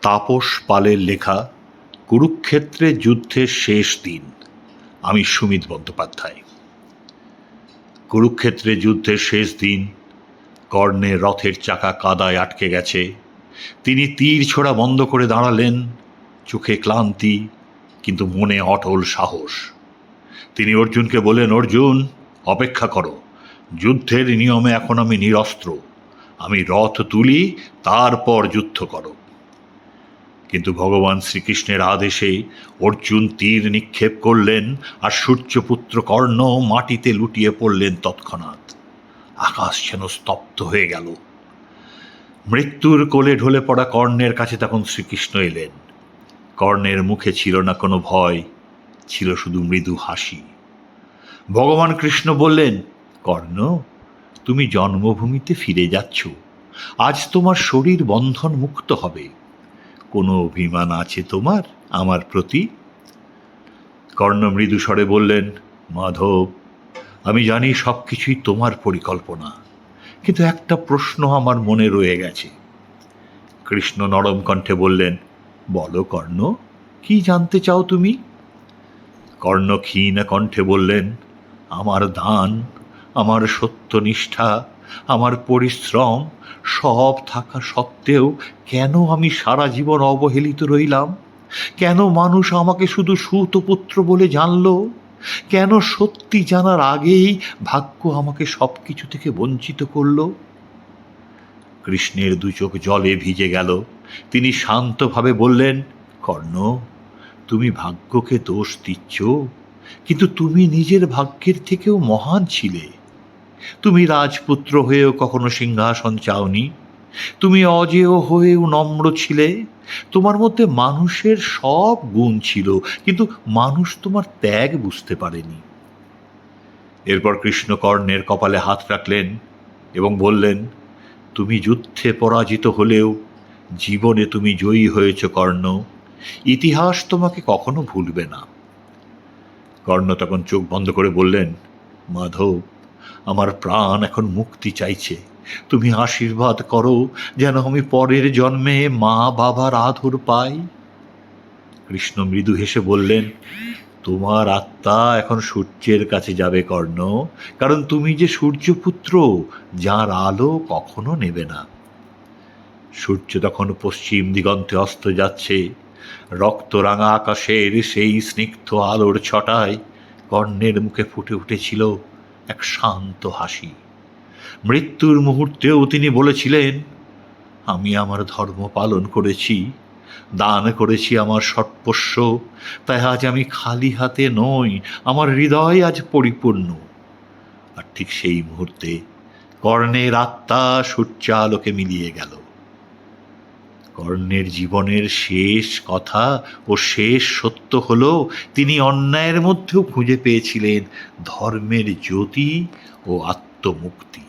তাপস পালের লেখা কুরুক্ষেত্রের যুদ্ধের শেষ দিন। আমি সুমিত বন্দ্যোপাধ্যায়। কুরুক্ষেত্রের যুদ্ধের শেষ দিন। কর্ণের রথের চাকা কাদায় আটকে গেছে। তিনি তীর ছোড়া বন্ধ করে দাঁড়ালেন, চোখে ক্লান্তি কিন্তু মনে অটল সাহস। তিনি অর্জুনকে বললেন, অর্জুন, অপেক্ষা করো। যুদ্ধের নিয়মে এখন আমি নিরস্ত্র। আমি রথ তুলি, তারপর যুদ্ধ করো। কিন্তু ভগবান শ্রীকৃষ্ণের আদেশে অর্জুন তীর নিক্ষেপ করলেন, আর সূর্যপুত্র কর্ণ মাটিতে লুটিয়ে পড়লেন তৎক্ষণাৎ। আকাশ যেন স্তব্ধ হয়ে গেল। মৃত্যুর কোলে ঢলে পড়া কর্ণের কাছে তখন শ্রীকৃষ্ণ এলেন। কর্ণের মুখে ছিল না কোনো ভয়, ছিল শুধু মৃদু হাসি। ভগবান কৃষ্ণ বললেন, কর্ণ, তুমি জন্মভূমিতে ফিরে যাচ্ছ। আজ তোমার শরীর বন্ধন মুক্ত হবে। কোনো অভিমান আছে তোমার আমার প্রতি? কর্ণ মৃদু স্বরে বললেন, মাধব, আমি জানি সব কিছুই তোমার পরিকল্পনা, কিন্তু একটা প্রশ্ন আমার মনে রয়ে গেছে। কৃষ্ণ নরম কণ্ঠে বললেন, বলো কর্ণ, কি জানতে চাও তুমি? কর্ণ ক্ষীণ কণ্ঠে বললেন, আমার দান, আমার সত্যনিষ্ঠা, আমার পরিশ্রম সব থাকা সত্ত্বেও কেন আমি সারা জীবন অবহেলিত রইলাম? কেন মানুষ আমাকে শুধু সুতপুত্র বলে জানল? কেন সত্যি জানার আগেই ভাগ্য আমাকে সব কিছু থেকে বঞ্চিত করল? কৃষ্ণের দু চোখ জলে ভিজে গেল। তিনি শান্তভাবে বললেন, কর্ণ, তুমি ভাগ্যকে দোষ দিচ্ছ, কিন্তু তুমি নিজের ভাগ্যের থেকেও মহান ছিলে। তুমি রাজপুত্র হয়েও কখনো সিংহাসন চাওনি। তুমি অজেয় হয়েও নম্র ছিলে। তোমার মধ্যে মানুষের সব গুণ ছিল, কিন্তু মানুষ তোমার ত্যাগ বুঝতে পারেনি। এরপর কৃষ্ণ কর্ণের কপালে হাত রাখলেন এবং বললেন, তুমি যুদ্ধে পরাজিত হলেও জীবনে তুমি জয়ী হয়েছ কর্ণ। ইতিহাস তোমাকে কখনো ভুলবে না। কর্ণ তখন চোখ বন্ধ করে বললেন, মাধব, আমার প্রাণ এখন মুক্তি চাইছে। তুমি আশীর্বাদ করো যেন আমি পরের জন্মে মা বাবার আদর পাই। কৃষ্ণ মৃদু হেসে বললেন, তোমার আত্মা এখন সূর্যের কাছে যাবে কর্ণ, কারণ তুমি যে সূর্যপুত্র, যার আলো কখনো নেবে না। সূর্য তখন পশ্চিম দিগন্তে অস্ত যাচ্ছে। রক্তরাঙা আকাশের সেই স্নিগ্ধ আলোর ছটায় কর্ণের মুখে ফুটে উঠেছিল এক শান্ত হাসি। মৃত্যুর মুহূর্তেও তিনি বলেছিলেন, আমি আমার ধর্ম পালন করেছি, দান করেছি আমার সর্বস্ব, তাই আজ আমি খালি হাতে নই, আমার হৃদয় আজ পরিপূর্ণ। আর ঠিক সেই মুহূর্তে কর্ণের আত্মা সূর্যালোকে মিলিয়ে গেল। কর্ণের জীবনের শেষ কথা ও শেষ সত্য হল, তিনি অন্যায়ের মধ্যেও খুঁজে পেয়েছিলেন ধর্মের জ্যোতি ও আত্মমুক্তি।